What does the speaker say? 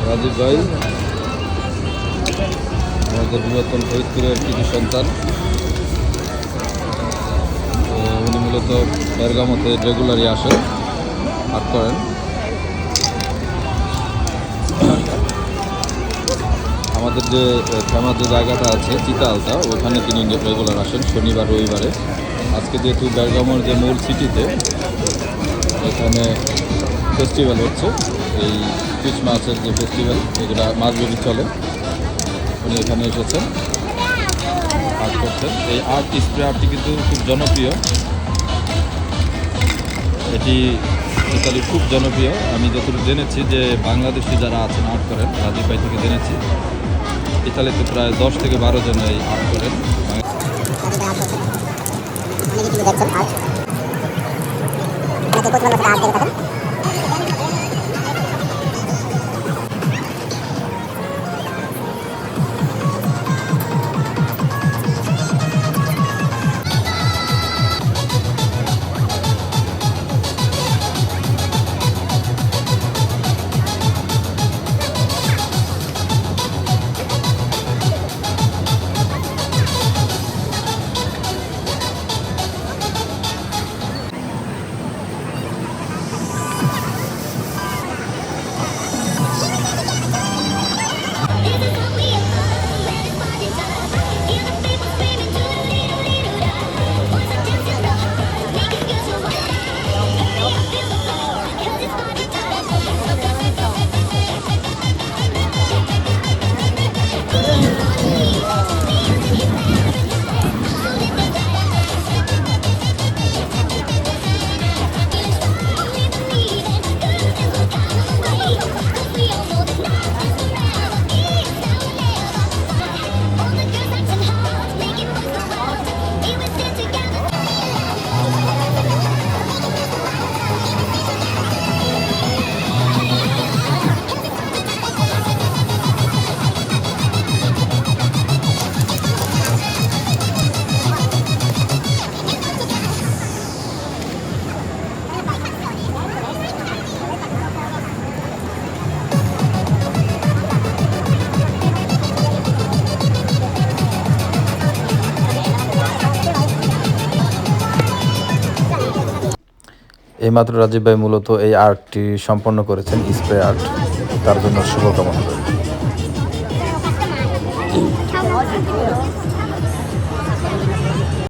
রাজীব ভাই আমাদের পুরাতন ফরিদপুরের কিছু সন্তান। উনি মূলত বেরগামতে রেগুলারই আসেন, আর্ট করেন। আমাদের যে ফেমাস যে জায়গাটা আছে চিতালতা, ওখানে তিনি রেগুলার আসেন শনিবার রবিবারে। আজকে যেহেতু বেরগামোর যে মূল সিটিতে এখানে ফেস্টিভ্যাল হচ্ছে, এই ক্রিসমাসের যে ফেস্টিভ্যাল, এগুলো মাসব্যাপী চলে। উনি এখানে এসেছেন আর্ট করছেন। এই আর্ট স্প্রে আর্টটি কিন্তু খুব জনপ্রিয়, এটি ইতালি খুব জনপ্রিয়। আমি যতটুকু জেনেছি যে বাংলাদেশি যারা আছেন আর্ট করেন, রাজীব ভাই থেকে জেনেছি ইতালিতে প্রায় 10 থেকে 12 জন এই আর্ট করেন। এইমাত্র রাজীব ভাই মূলত এই আর্টটি সম্পন্ন করেছেন, স্প্রে আর্ট। তার জন্য শুভকামনা করি।